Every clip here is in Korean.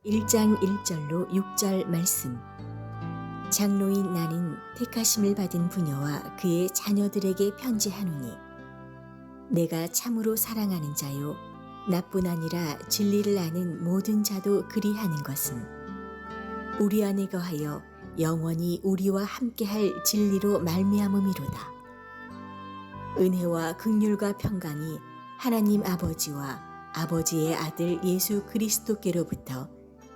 1장 1절로 6절 말씀. 장로인 나는 택하심을 받은 부녀와 그의 자녀들에게 편지하노니 내가 참으로 사랑하는 자요 나뿐 아니라 진리를 아는 모든 자도 그리하는 것은 우리 안에 거하여 영원히 우리와 함께할 진리로 말미암음이로다. 은혜와 긍휼과 평강이 하나님 아버지와 아버지의 아들 예수 그리스도께로부터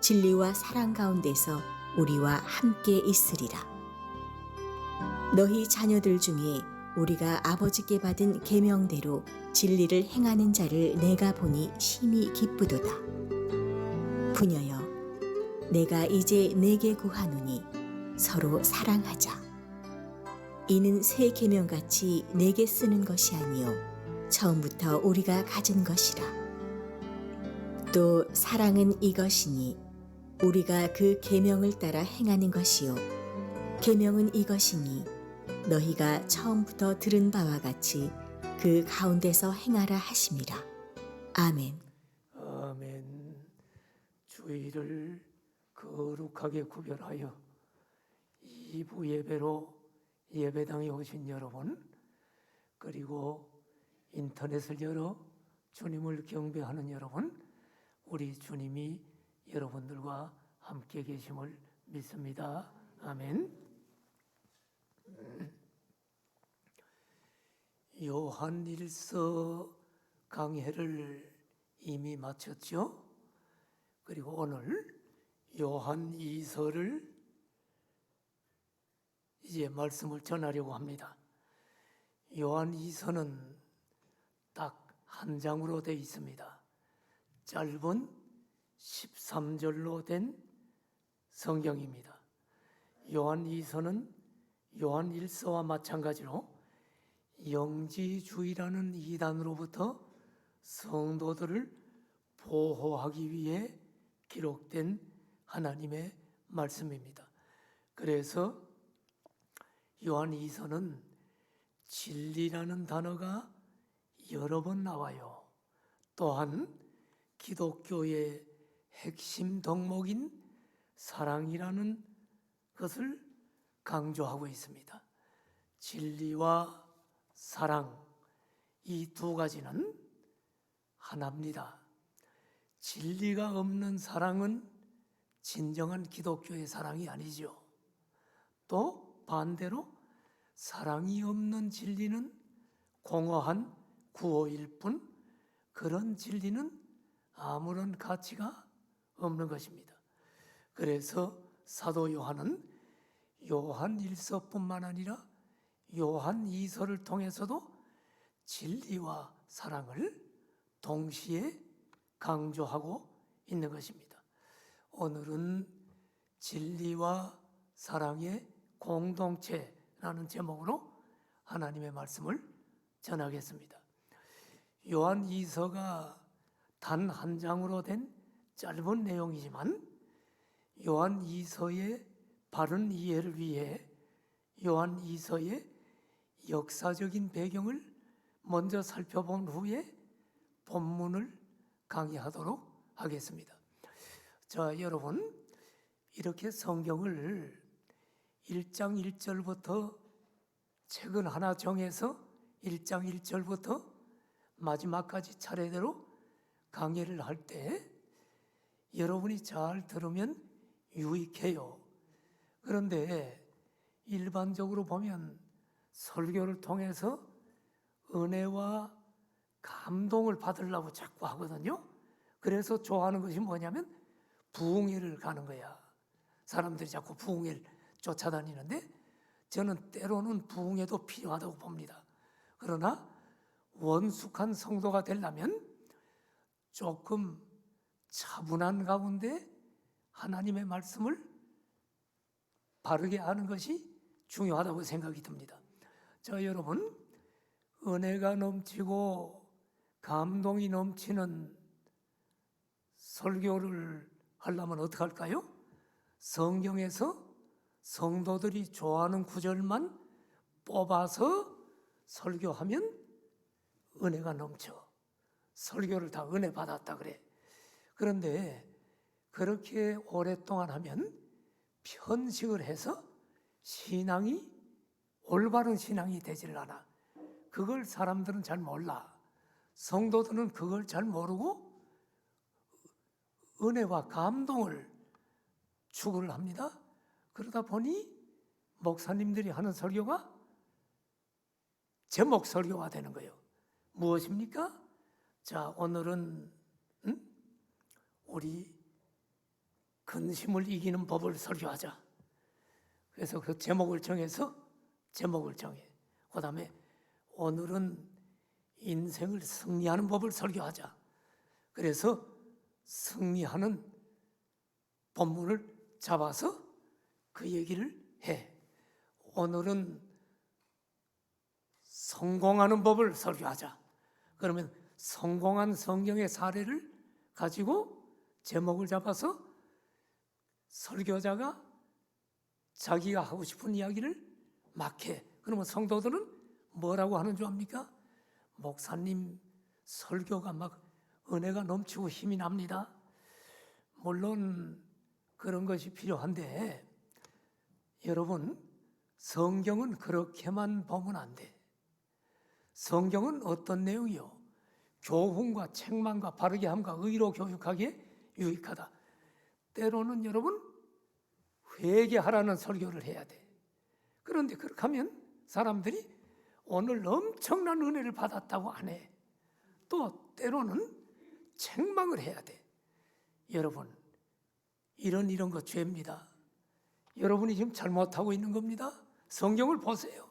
진리와 사랑 가운데서 우리와 함께 있으리라. 너희 자녀들 중에 우리가 아버지께 받은 계명대로 진리를 행하는 자를 내가 보니 심히 기쁘도다. 부녀여, 내가 이제 내게 구하노니 서로 사랑하자. 이는 새 계명같이 내게 쓰는 것이 아니요 처음부터 우리가 가진 것이라. 또 사랑은 이것이니 우리가 그 계명을 따라 행하는 것이요 계명은 이것이니 너희가 처음부터 들은 바와 같이 그 가운데서 행하라 하심이라. 아멘. 아멘. 주일을 거룩하게 구별하여 2부 예배로 예배당에 오신 여러분, 그리고 인터넷을 열어 주님을 경배하는 여러분, 우리 주님이 여러분들과 함께 계심을 믿습니다. 아멘. 요한일서 강해를 이미 마쳤죠. 그리고 오늘 요한이서를 이제 말씀을 전하려고 합니다. 요한이서는 딱 한 장으로 되어 있습니다. 짧은 13절로 된 성경입니다. 요한이서는 요한일서와 마찬가지로 영지주의라는 이단으로부터 성도들을 보호하기 위해 기록된 하나님의 말씀입니다. 그래서 요한이서는 진리라는 단어가 여러 번 나와요. 또한 기독교의 핵심 덕목인 사랑이라는 것을 강조하고 있습니다. 진리와 사랑, 이 두 가지는 하나입니다. 진리가 없는 사랑은 진정한 기독교의 사랑이 아니죠. 또 반대로 사랑이 없는 진리는 공허한 구호일 뿐 그런 진리는 아무런 가치가 없는 것입니다. 그래서 사도 요한은 요한일서뿐만 아니라 요한이서를 통해서도 진리와 사랑을 동시에 강조하고 있는 것입니다. 오늘은 진리와 사랑의 공동체라는 제목으로 하나님의 말씀을 전하겠습니다. 요한이서가 단 한 장으로 된 짧은 내용이지만 요한이서의 바른 이해를 위해 요한이서의 역사적인 배경을 먼저 살펴본 후에 본문을 강의하도록 하겠습니다. 자, 여러분, 이렇게 성경을 1장 1절부터 책은 하나 정해서 1장 1절부터 마지막까지 차례대로 강의를 할 때 여러분이 잘 들으면 유익해요. 그런데 일반적으로 보면 설교를 통해서 은혜와 감동을 받으려고 자꾸 하거든요. 그래서 좋아하는 것이 뭐냐면 부흥회를 가는 거야. 사람들이 자꾸 부흥회를 쫓아다니는데 저는 때로는 부흥회도 필요하다고 봅니다. 그러나 원숙한 성도가 되려면 조금 차분한 가운데 하나님의 말씀을 바르게 아는 것이 중요하다고 생각이 듭니다. 자, 여러분, 은혜가 넘치고 감동이 넘치는 설교를 하려면 어떻게 할까요? 성경에서 성도들이 좋아하는 구절만 뽑아서 설교하면 은혜가 넘쳐. 설교를 다 은혜 받았다 그래. 그런데 그렇게 오랫동안 하면 편식을 해서 신앙이 올바른 신앙이 되질 않아. 그걸 사람들은 잘 몰라. 성도들은 그걸 잘 모르고 은혜와 감동을 추구를 합니다. 그러다 보니 목사님들이 하는 설교가 제목 설교가 되는 거예요. 무엇입니까? 자, 오늘은 우리 근심을 이기는 법을 설교하자. 그래서 그 제목을 정해. 그 다음에 오늘은 인생을 승리하는 법을 설교하자. 그래서 승리하는 본문을 잡아서 그 얘기를 해. 오늘은 성공하는 법을 설교하자. 그러면 성공한 성경의 사례를 가지고 제목을 잡아서 설교자가 자기가 하고 싶은 이야기를 막 해. 그러면 성도들은 뭐라고 하는 줄 압니까? 목사님 설교가 막 은혜가 넘치고 힘이 납니다. 물론 그런 것이 필요한데 여러분, 성경은 그렇게만 보면 안 돼. 성경은 어떤 내용이요? 교훈과 책망과 바르게 함과 의로 교육하기에 유익하다. 때로는 여러분 회개하라는 설교를 해야 돼. 그런데 그렇게 하면 사람들이 오늘 엄청난 은혜를 받았다고 안 해. 또 때로는 책망을 해야 돼. 여러분, 이런 거 죄입니다. 여러분이 지금 잘못하고 있는 겁니다. 성경을 보세요.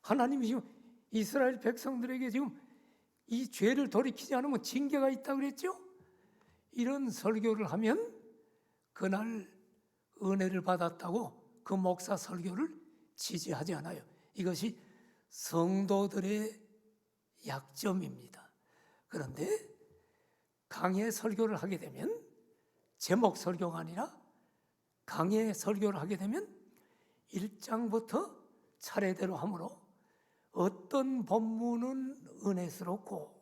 하나님이 지금 이스라엘 백성들에게 지금 이 죄를 돌이키지 않으면 징계가 있다고 그랬죠? 이런 설교를 하면 그날 은혜를 받았다고 그 목사 설교를 지지하지 않아요. 이것이 성도들의 약점입니다. 그런데 강의 설교를 하게 되면 제목 설교가 아니라 강의 설교를 하게 되면 1장부터 차례대로 하므로 어떤 본문은 은혜스럽고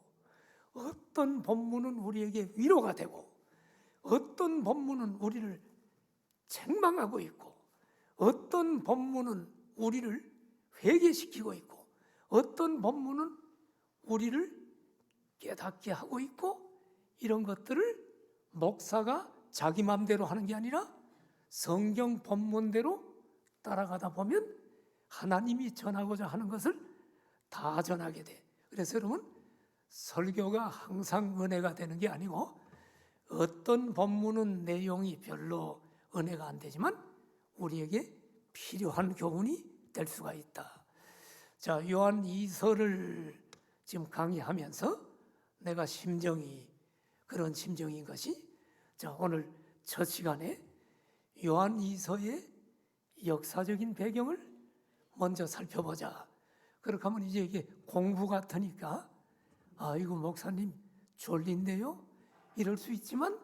어떤 본문은 우리에게 위로가 되고 어떤 본문은 우리를 책망하고 있고 어떤 본문은 우리를 회개시키고 있고 어떤 본문은 우리를 깨닫게 하고 있고 이런 것들을 목사가 자기 마음대로 하는 게 아니라 성경 본문대로 따라가다 보면 하나님이 전하고자 하는 것을 다 전하게 돼. 그래서 여러분, 설교가 항상 은혜가 되는 게 아니고 어떤 본문은 내용이 별로 은혜가 안 되지만 우리에게 필요한 교훈이 될 수가 있다. 자, 요한 2서를 지금 강의하면서 내가 심정이 그런 심정인 것이, 자, 오늘 첫 시간에 요한 2서의 역사적인 배경을 먼저 살펴보자. 그렇게 하면 이제 이게 공부 같으니까 이거 목사님 졸린데요? 이럴 수 있지만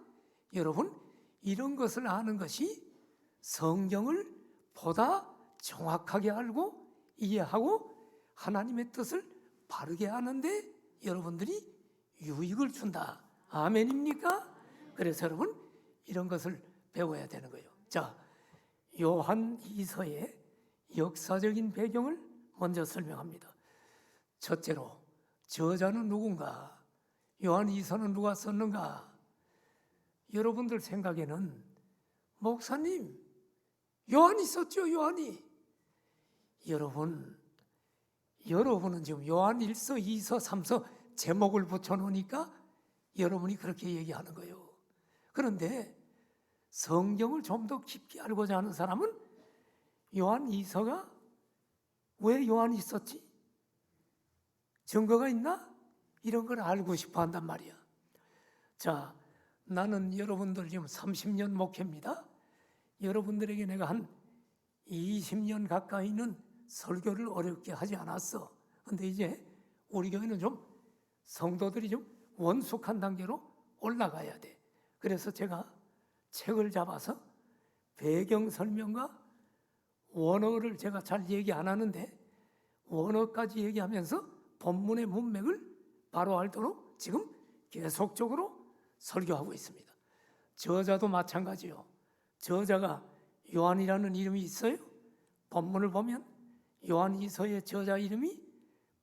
여러분, 이런 것을 아는 것이 성경을 보다 정확하게 알고 이해하고 하나님의 뜻을 바르게 아는데 여러분들이 유익을 준다. 아멘입니까? 그래서 여러분, 이런 것을 배워야 되는 거예요. 자, 요한 2서의 역사적인 배경을 먼저 설명합니다. 첫째로, 저자는 누군가? 요한 2서는 누가 썼는가? 여러분들 생각에는 목사님, 요한이 썼죠, 요한이. 여러분은 지금 요한 1서, 2서, 3서 제목을 붙여놓으니까 여러분이 그렇게 얘기하는 거예요. 그런데 성경을 좀 더 깊게 알고자 하는 사람은 요한 2서가 왜 요한이 썼지? 증거가 있나? 이런 걸 알고 싶어 한단 말이야. 자, 나는 여러분들 지금 30년 목회입니다. 여러분들에게 내가 한 20년 가까이는 설교를 어렵게 하지 않았어. 근데 이제 우리 교회는 좀 성도들이 좀 원숙한 단계로 올라가야 돼. 그래서 제가 책을 잡아서 배경 설명과 원어를 제가 잘 얘기 안 하는데 원어까지 얘기하면서 본문의 문맥을 바로 알도록 지금 계속적으로 설교하고 있습니다. 저자도 마찬가지요. 저자가 요한이라는 이름이 있어요? 본문을 보면 요한이서의 저자 이름이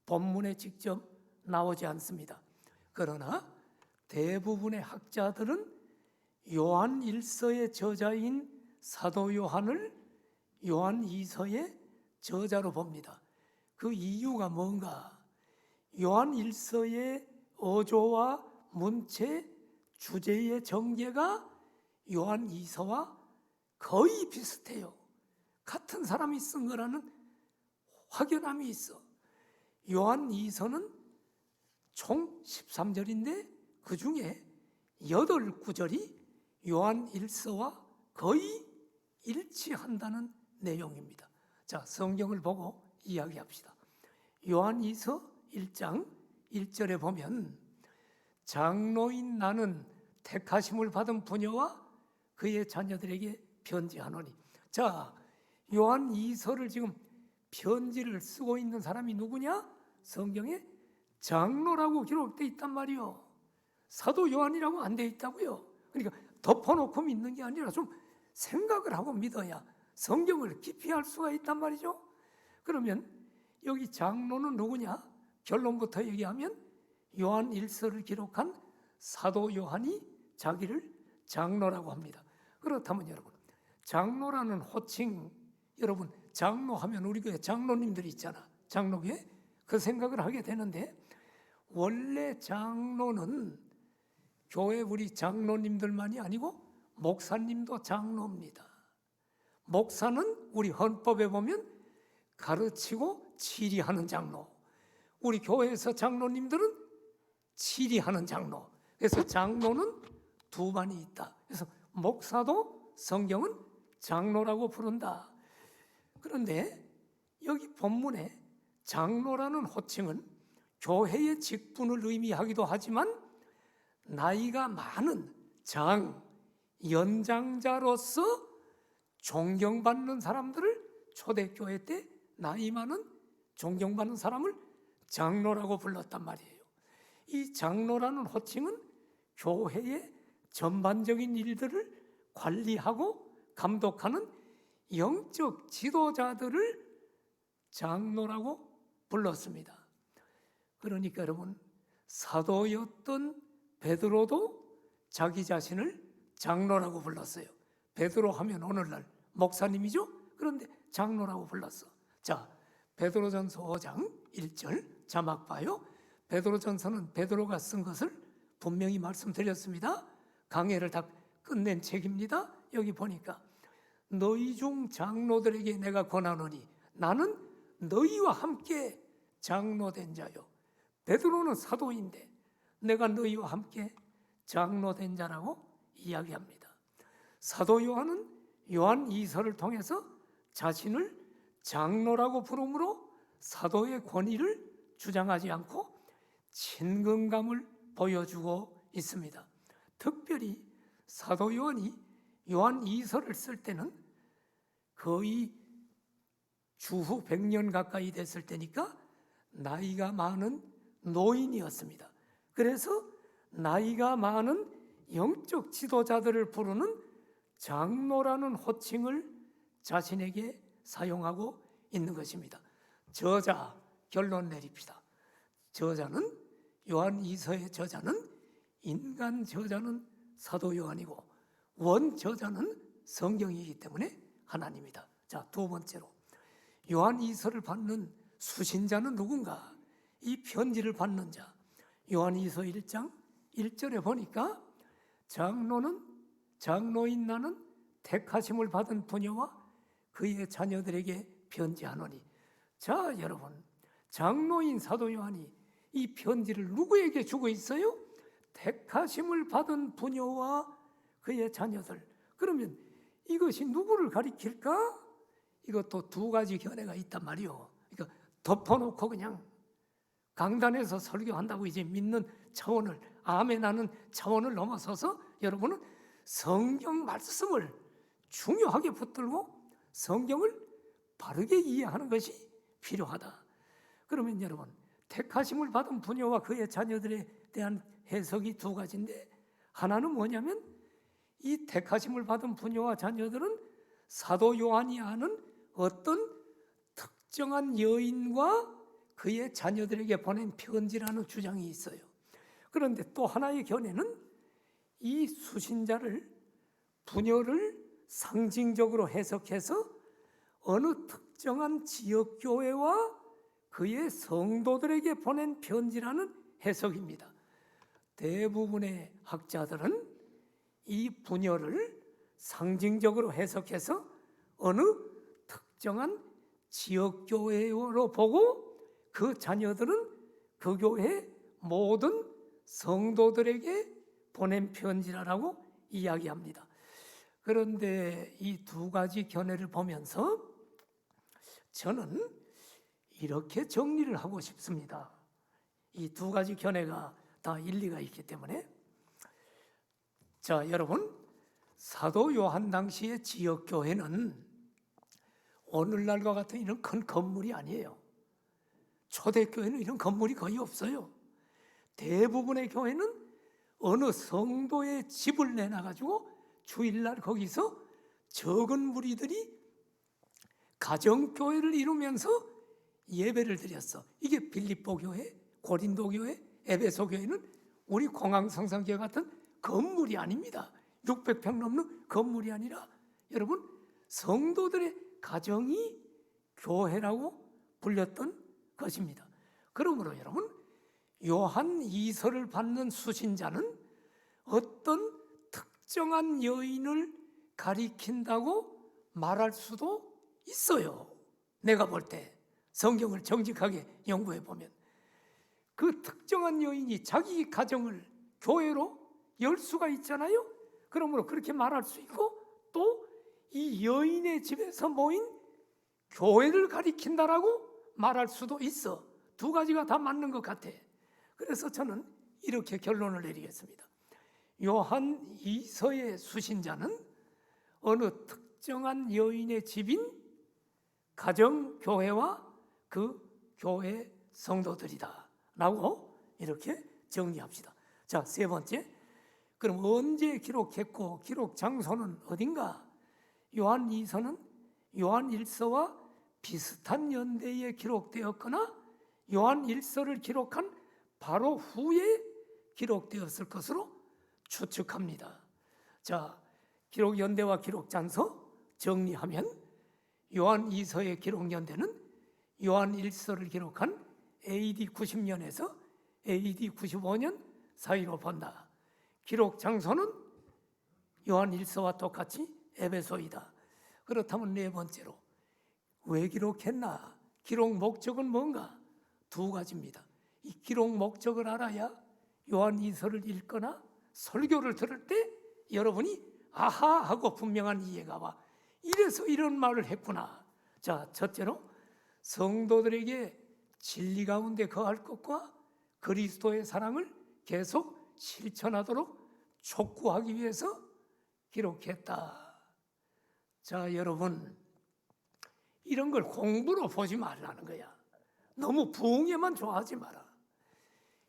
본문에 직접 나오지 않습니다. 그러나 대부분의 학자들은 요한일서의 저자인 사도 요한을 요한이서의 저자로 봅니다. 그 이유가 뭔가? 요한일서의 어조와 문체, 주제의 전개가 요한이서와 거의 비슷해요. 같은 사람이 쓴 거라는 확연함이 있어. 요한이서는 총 13절인데 그 중에 8구절이 요한일서와 거의 일치한다는 내용입니다. 자, 성경을 보고 이야기합시다. 요한이서 1장 1절에 보면 장로인 나는 택하심을 받은 부녀와 그의 자녀들에게 편지하노니. 자, 요한이서를 지금 편지를 쓰고 있는 사람이 누구냐? 성경에 장로라고 기록되어 있단 말이요. 사도 요한이라고 안 되어 있다고요. 그러니까 덮어놓고 믿는 게 아니라 좀 생각을 하고 믿어야 성경을 깊이 알 수가 있단 말이죠. 그러면 여기 장로는 누구냐? 결론부터 얘기하면 요한일서를 기록한 사도 요한이 자기를 장로라고 합니다. 그렇다면 여러분, 장로라는 호칭, 여러분 장로하면 우리 교회 장로님들이 있잖아. 장로교회 그 생각을 하게 되는데, 원래 장로는 교회 우리 장로님들만이 아니고 목사님도 장로입니다. 목사는 우리 헌법에 보면 가르치고 치리하는 장로, 우리 교회에서 장로님들은 치리하는 장로. 그래서 장로는 두 반이 있다. 그래서 목사도 성경은 장로라고 부른다. 그런데 여기 본문에 장로라는 호칭은 교회의 직분을 의미하기도 하지만 나이가 많은 장, 연장자로서 존경받는 사람들을 초대교회 때 나이 많은 존경받는 사람을 장로라고 불렀단 말이에요. 이 장로라는 호칭은 교회의 전반적인 일들을 관리하고 감독하는 영적 지도자들을 장로라고 불렀습니다. 그러니까 여러분, 사도였던 베드로도 자기 자신을 장로라고 불렀어요. 베드로 하면 오늘날 목사님이죠? 그런데 장로라고 불렀어. 자, 베드로전서 5장 1절 자막 봐요. 베드로전서는 베드로가 쓴 것을 분명히 말씀드렸습니다. 강해를 다 끝낸 책입니다. 여기 보니까 너희 중 장로들에게 내가 권하노니 나는 너희와 함께 장로된 자요. 베드로는 사도인데 내가 너희와 함께 장로된 자라고 이야기합니다. 사도 요한은 요한 이서를 통해서 자신을 장로라고 부르므로 사도의 권위를 주장하지 않고 친근감을 보여주고 있습니다. 특별히 사도 요한이 요한 이서를 쓸 때는 거의 주후 100년 가까이 됐을 때니까 나이가 많은 노인이었습니다. 그래서 나이가 많은 영적 지도자들을 부르는 장로라는 호칭을 자신에게 사용하고 있는 것입니다. 저자, 결론 내립시다. 저자는 요한 이서의 저자는 인간 저자는 사도 요한이고 원 저자는 성경이기 때문에 하나님이다. 자, 두 번째로 요한 이서를 받는 수신자는 누군가? 이 편지를 받는 자. 요한 이서 1장 1절에 보니까 장로인 나는 택하심을 받은 부녀와 그의 자녀들에게 편지하노니. 자, 여러분, 장로인 사도 요한이 이 편지를 누구에게 주고 있어요? 택하심을 받은 부녀와 그의 자녀들. 그러면 이것이 누구를 가리킬까? 이것도 두 가지 견해가 있단 말이요. 그러니까 덮어놓고 그냥 강단에서 설교한다고 이제 믿는 차원을, 아멘하는 차원을 넘어서서 여러분은 성경 말씀을 중요하게 붙들고 성경을 바르게 이해하는 것이 필요하다. 그러면 여러분, 택하심을 받은 부녀와 그의 자녀들에 대한 해석이 두 가지인데, 하나는 뭐냐면 이 택하심을 받은 부녀와 자녀들은 사도 요한이 아는 어떤 특정한 여인과 그의 자녀들에게 보낸 편지라는 주장이 있어요. 그런데 또 하나의 견해는 이 수신자를, 부녀를 상징적으로 해석해서 어느 특정한 지역교회와 그의 성도들에게 보낸 편지라는 해석입니다. 대부분의 학자들은 이 부녀를 상징적으로 해석해서 어느 특정한 지역교회로 보고 그 자녀들은 그 교회 모든 성도들에게 보낸 편지라고 이야기합니다. 그런데 이 두 가지 견해를 보면서 저는 이렇게 정리를 하고 싶습니다. 이 두 가지 견해가 다 일리가 있기 때문에. 자, 여러분, 사도 요한 당시의 지역교회는 오늘날과 같은 이런 큰 건물이 아니에요. 초대교회는 이런 건물이 거의 없어요. 대부분의 교회는 어느 성도의 집을 내놔가지고 주일날 거기서 적은 무리들이 가정교회를 이루면서 예배를 드렸어. 이게 빌립보 교회, 고린도 교회, 에베소 교회는 우리 공항성산교회 같은 건물이 아닙니다. 600평 넘는 건물이 아니라 여러분, 성도들의 가정이 교회라고 불렸던 것입니다. 그러므로 여러분, 요한 2서를 받는 수신자는 어떤 특정한 여인을 가리킨다고 말할 수도 있어요. 내가 볼 때 성경을 정직하게 연구해 보면 그 특정한 여인이 자기 가정을 교회로 열 수가 있잖아요. 그러므로 그렇게 말할 수 있고, 또 이 여인의 집에서 모인 교회를 가리킨다라고 말할 수도 있어. 두 가지가 다 맞는 것 같아. 그래서 저는 이렇게 결론을 내리겠습니다. 요한 2서의 수신자는 어느 특정한 여인의 집인 가정교회와 그 교회 성도들이다 라고 이렇게 정리합시다. 자, 세 번째, 그럼 언제 기록했고 기록 장소는 어딘가? 요한 2서는 요한 1서와 비슷한 연대에 기록되었거나 요한 1서를 기록한 바로 후에 기록되었을 것으로 추측합니다. 자, 기록 연대와 기록 장소 정리하면 요한 2서의 기록 연대는 요한 1서를 기록한 AD 90년에서 AD 95년 사이로 본다. 기록 장소는 요한 1서와 똑같이 에베소이다. 그렇다면 네 번째로 왜 기록했나? 기록 목적은 뭔가? 두 가지입니다. 이 기록 목적을 알아야 요한 2서를 읽거나 설교를 들을 때 여러분이 아하 하고 분명한 이해가 와. 이래서 이런 말을 했구나. 자, 첫째로 성도들에게 진리 가운데 거할 것과 그리스도의 사랑을 계속 실천하도록 촉구하기 위해서 기록했다. 자, 여러분, 이런 걸 공부로 보지 말라는 거야. 너무 부흥에만 좋아하지 마라.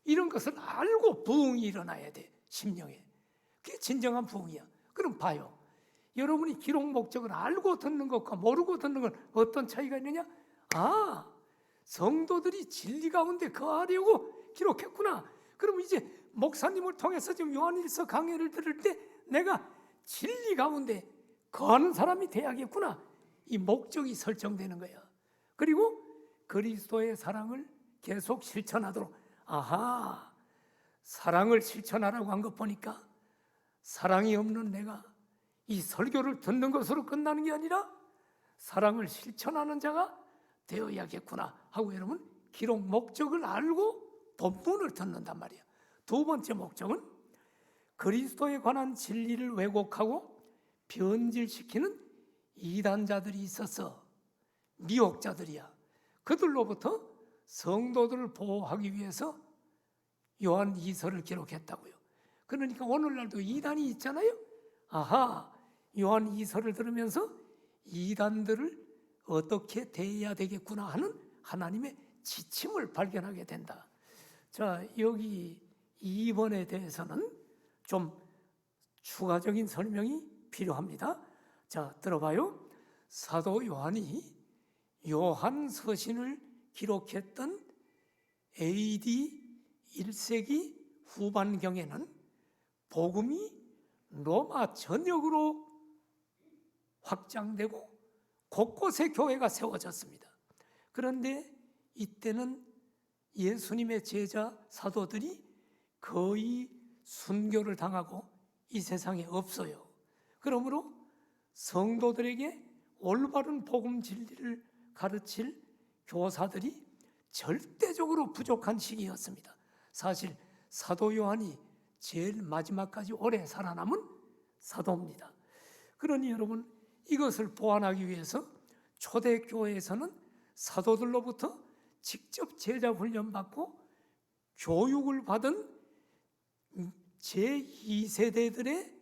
이런 것을 알고 부흥이 일어나야 돼, 심령에. 그게 진정한 부흥이야. 그럼 봐요. 여러분이 기록 목적을 알고 듣는 것과 모르고 듣는 건 어떤 차이가 있느냐? 아, 성도들이 진리 가운데 거하려고 기록했구나. 그럼 이제 목사님을 통해서 지금 요한일서 강해를 들을 때 내가 진리 가운데 거하는 사람이 돼야겠구나. 이 목적이 설정되는 거야. 그리고 그리스도의 사랑을 계속 실천하도록. 아하, 사랑을 실천하라고 한 것 보니까 사랑이 없는 내가 이 설교를 듣는 것으로 끝나는 게 아니라 사랑을 실천하는 자가 되어야겠구나 하고 여러분 기록 목적을 알고 본문을 듣는단 말이야. 두 번째 목적은 그리스도에 관한 진리를 왜곡하고 변질시키는 이단자들이 있어서 미혹자들이야. 그들로부터 성도들을 보호하기 위해서 요한 2서를 기록했다고요. 그러니까 오늘날도 이단이 있잖아요. 아하, 요한 2서를 들으면서 이단들을 어떻게 대해야 되겠구나 하는 하나님의 지침을 발견하게 된다. 자, 여기 2번에 대해서는 좀 추가적인 설명이 필요합니다. 자, 들어봐요. 사도 요한이 요한 서신을 기록했던 AD 1세기 후반경에는 복음이 로마 전역으로 확장되고 곳곳에 교회가 세워졌습니다. 그런데 이때는 예수님의 제자 사도들이 거의 순교를 당하고 이 세상에 없어요. 그러므로 성도들에게 올바른 복음 진리를 가르칠 교사들이 절대적으로 부족한 시기였습니다. 사실 사도 요한이 제일 마지막까지 오래 살아남은 사도입니다. 그러니 여러분, 이것을 보완하기 위해서 초대교회에서는 사도들로부터 직접 제자 훈련받고 교육을 받은 제2세대들의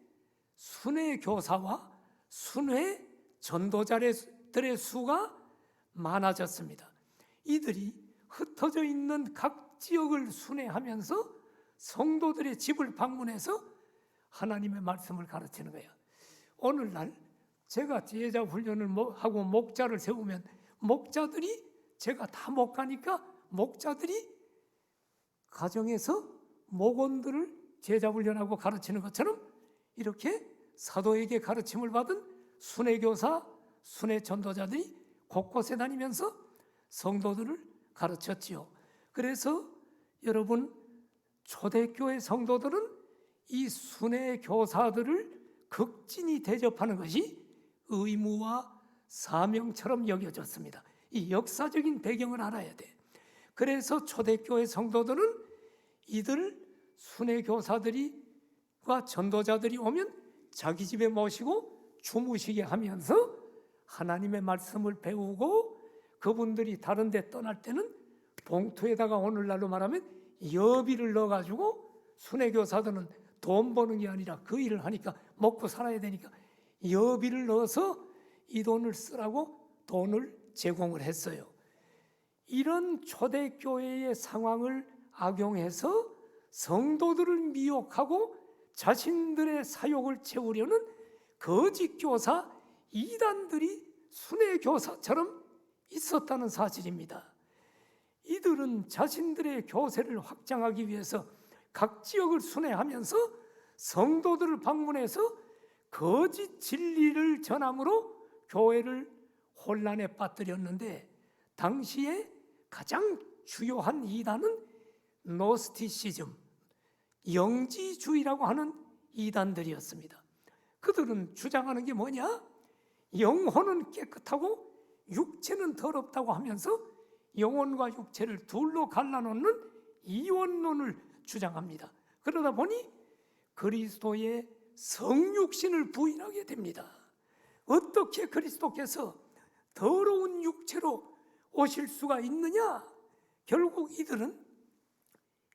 순회 교사와 순회 전도자들의 수가 많아졌습니다. 이들이 흩어져 있는 각 지역을 순회하면서 성도들의 집을 방문해서 하나님의 말씀을 가르치는 거예요. 오늘날 제가 제자 훈련을 하고 목자를 세우면 목자들이, 제가 다 못 가니까 목자들이 가정에서 목원들을 제자 훈련하고 가르치는 것처럼 이렇게 사도에게 가르침을 받은 순회교사, 순회 전도자들이 곳곳에 다니면서 성도들을 가르쳤지요. 그래서 여러분, 초대교회 성도들은 이 순회 교사들을 극진히 대접하는 것이 의무와 사명처럼 여겨졌습니다. 이 역사적인 배경을 알아야 돼. 그래서 초대교회 성도들은 이들 순회 교사들과 전도자들이 오면 자기 집에 모시고 주무시게 하면서 하나님의 말씀을 배우고, 그분들이 다른 데 떠날 때는 봉투에다가 오늘날로 말하면 여비를 넣어가지고, 순회 교사들은 돈 버는 게 아니라 그 일을 하니까 먹고 살아야 되니까 여비를 넣어서 이 돈을 쓰라고 돈을 제공을 했어요. 이런 초대교회의 상황을 악용해서 성도들을 미혹하고 자신들의 사욕을 채우려는 거짓 교사 이단들이 순회 교사처럼 있었다는 사실입니다. 이들은 자신들의 교세를 확장하기 위해서 각 지역을 순회하면서 성도들을 방문해서 거짓 진리를 전함으로 교회를 혼란에 빠뜨렸는데, 당시에 가장 주요한 이단은 노스티시즘, 영지주의라고 하는 이단들이었습니다. 그들은 주장하는 게 뭐냐? 영혼은 깨끗하고 육체는 더럽다고 하면서 영혼과 육체를 둘로 갈라놓는 이원론을 주장합니다. 그러다 보니 그리스도의 성육신을 부인하게 됩니다. 어떻게 그리스도께서 더러운 육체로 오실 수가 있느냐? 결국 이들은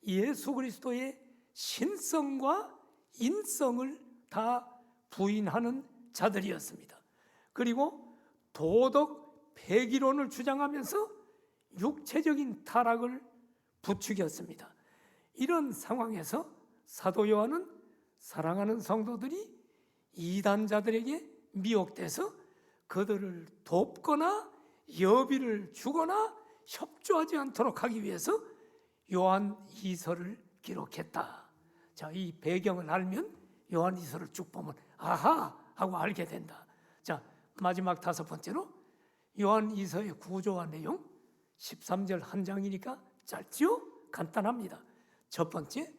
예수 그리스도의 신성과 인성을 다 부인하는 자들이었습니다. 그리고 도덕 폐기론을 주장하면서 육체적인 타락을 부추겼습니다. 이런 상황에서 사도 요한은 사랑하는 성도들이 이단자들에게 미혹돼서 그들을 돕거나 여비를 주거나 협조하지 않도록 하기 위해서 요한 2서를 기록했다. 자, 이 배경을 알면 요한 2서를 쭉 보면 아하 하고 알게 된다. 자, 마지막 5번째로 요한 2서의 구조와 내용, 13절 한 장이니까 짧지요? 간단합니다. 첫 번째,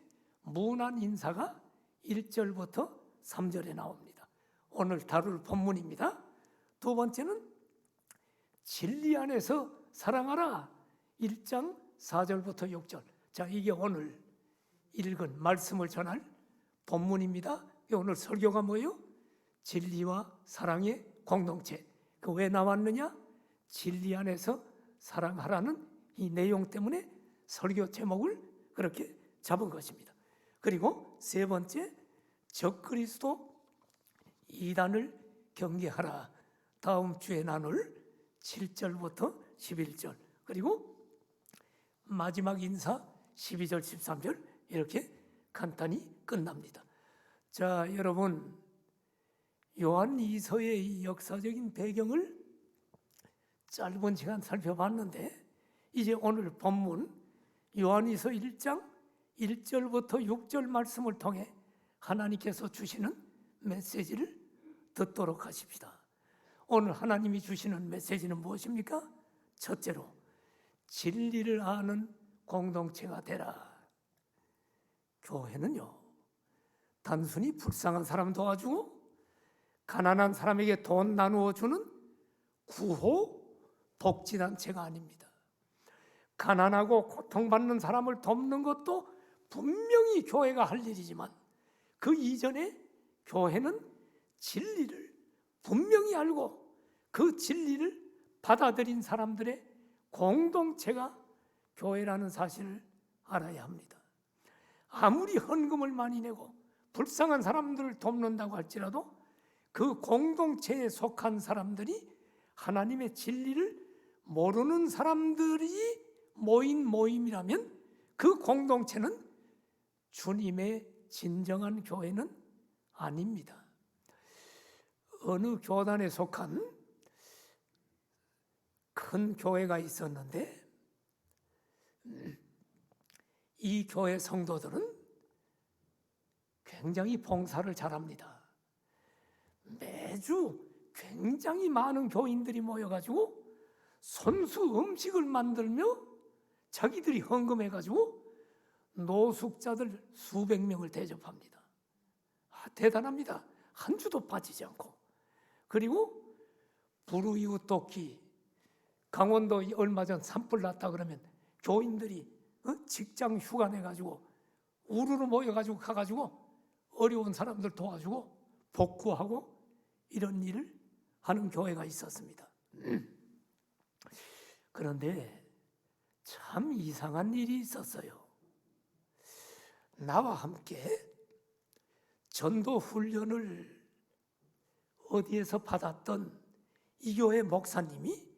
문안 인사가 1절부터 3절에 나옵니다. 오늘 다룰 본문입니다. 두 번째는 진리 안에서 사랑하라, 1장 4절부터 6절. 자, 이게 오늘 읽은 말씀을 전할 본문입니다. 오늘 설교가 뭐예요? 진리와 사랑의 공동체. 그 왜 나왔느냐? 진리 안에서 사랑하라는 이 내용 때문에 설교 제목을 그렇게 잡은 것입니다. 그리고 세 번째, 적그리스도 이단을 경계하라. 다음 주에 나눌 7절부터 11절. 그리고 마지막 인사 12절 13절 이렇게 간단히 끝납니다. 자, 여러분, 요한 이서의 이 역사적인 배경을 짧은 시간 살펴봤는데, 이제 오늘 본문 요한이서 1장 1절부터 6절 말씀을 통해 하나님께서 주시는 메시지를 듣도록 하십시다. 오늘 하나님이 주시는 메시지는 무엇입니까? 첫째로, 진리를 아는 공동체가 되라. 교회는요, 단순히 불쌍한 사람 도와주고 가난한 사람에게 돈 나누어 주는 구호 복지단체가 아닙니다. 가난하고 고통받는 사람을 돕는 것도 분명히 교회가 할 일이지만, 그 이전에 교회는 진리를 분명히 알고 그 진리를 받아들인 사람들의 공동체가 교회라는 사실을 알아야 합니다. 아무리 헌금을 많이 내고 불쌍한 사람들을 돕는다고 할지라도 그 공동체에 속한 사람들이 하나님의 진리를 모르는 사람들이 모인 모임이라면 그 공동체는 주님의 진정한 교회는 아닙니다. 어느 교단에 속한 큰 교회가 있었는데, 이 교회 성도들은 굉장히 봉사를 잘합니다. 매주 굉장히 많은 교인들이 모여가지고 손수 음식을 만들며 자기들이 헌금해가지고 노숙자들 수백 명을 대접합니다. 대단합니다. 한 주도 빠지지 않고. 그리고 불우이웃 돕기, 강원도 얼마 전 산불 났다 그러면 교인들이 직장 휴가 내가지고 우르르 모여가지고 가가지고 어려운 사람들 도와주고 복구하고 이런 일을 하는 교회가 있었습니다. 그런데 참 이상한 일이 있었어요. 나와 함께 전도 훈련을 어디에서 받았던 이 교회 목사님이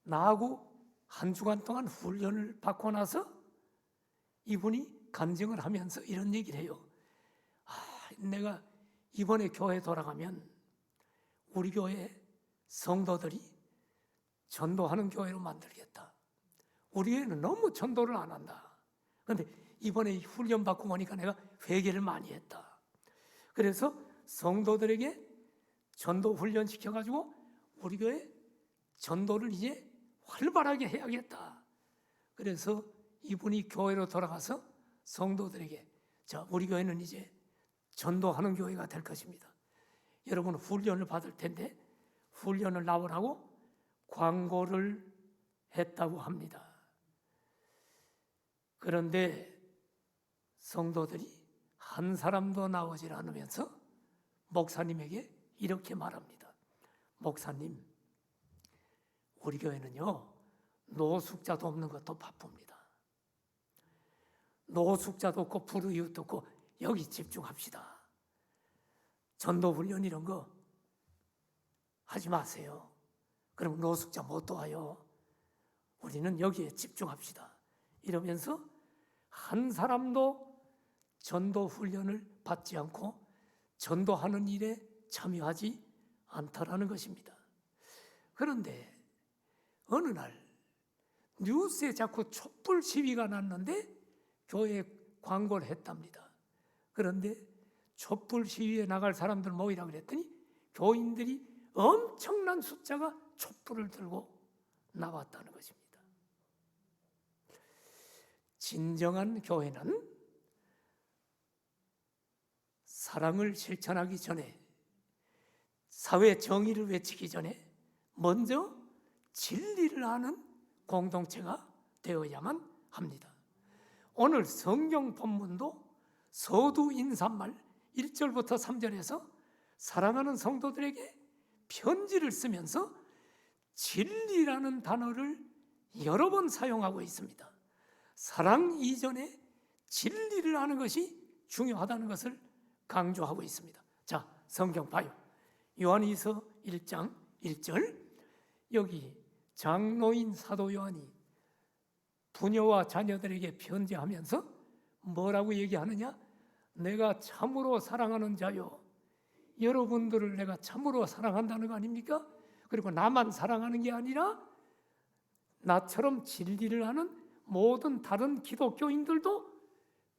나하고 한 주간 동안 훈련을 받고 나서 이분이 간증을 하면서 이런 얘기를 해요. 내가 이번에 교회 돌아가면 우리 교회 성도들이 전도하는 교회로 만들겠다. 우리 교회는 너무 전도를 안 한다. 그런데 이번에 훈련 받고 보니까 내가 회개를 많이 했다. 그래서 성도들에게 전도 훈련 시켜가지고 우리 교회 전도를 이제 활발하게 해야겠다. 그래서 이분이 교회로 돌아가서 성도들에게, 자, 우리 교회는 이제 전도하는 교회가 될 것입니다. 여러분 훈련을 받을 텐데 훈련을 나오라고 광고를 했다고 합니다. 그런데 성도들이 한 사람도 나오질 않으면서 목사님에게 이렇게 말합니다. 목사님, 우리 교회는요, 노숙자도 없는 것도 바쁩니다. 노숙자도 없고 불우이웃도 없고 여기 집중합시다. 전도 훈련 이런 거 하지 마세요. 그럼 노숙자 못 도와요. 우리는 여기에 집중합시다. 이러면서 한 사람도 전도 훈련을 받지 않고 전도하는 일에 참여하지 않더라는 것입니다. 그런데 어느 날 뉴스에 자꾸 촛불 시위가 났는데 교회에 광고를 했답니다. 그런데 촛불 시위에 나갈 사람들 모이라 그랬더니 교인들이 엄청난 숫자가 촛불을 들고 나왔다는 것입니다. 진정한 교회는 사랑을 실천하기 전에, 사회 정의를 외치기 전에 먼저 진리를 아는 공동체가 되어야만 합니다. 오늘 성경 본문도 서두 인사말 1절부터 3절에서 사랑하는 성도들에게 편지를 쓰면서 진리라는 단어를 여러 번 사용하고 있습니다. 사랑 이전에 진리를 아는 것이 중요하다는 것을 강조하고 있습니다. 자, 성경 봐요. 요한이서 1장 1절, 여기 장로인 사도 요한이 부녀와 자녀들에게 편지하면서 뭐라고 얘기하느냐? 내가 참으로 사랑하는 자요, 여러분들을 내가 참으로 사랑한다는 거 아닙니까? 그리고 나만 사랑하는 게 아니라 나처럼 진리를 하는 모든 다른 기독교인들도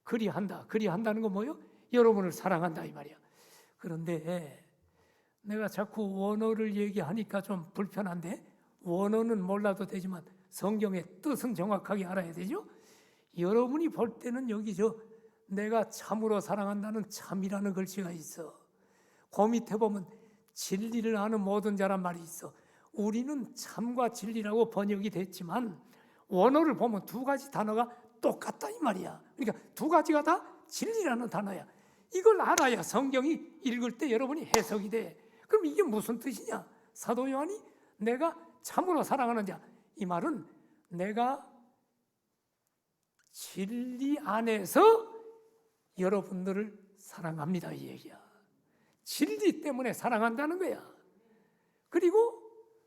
그리한다. 그리한다는 건 뭐예요? 여러분을 사랑한다 이 말이야. 그런데 내가 자꾸 원어를 얘기하니까 좀 불편한데, 원어는 몰라도 되지만 성경의 뜻은 정확하게 알아야 되죠. 여러분이 볼 때는 여기 내가 참으로 사랑한다는 참이라는 글씨가 있어. 그 밑에 보면 진리를 아는 모든 자란 말이 있어. 우리는 참과 진리라고 번역이 됐지만 원어를 보면 두 가지 단어가 똑같다 이 말이야. 그러니까 두 가지가 다 진리라는 단어야. 이걸 알아야 성경이 읽을 때 여러분이 해석이 돼. 그럼 이게 무슨 뜻이냐? 사도 요한이 내가 참으로 사랑하는 자, 이 말은 내가 진리 안에서 여러분들을 사랑합니다 이 얘기야. 진리 때문에 사랑한다는 거야. 그리고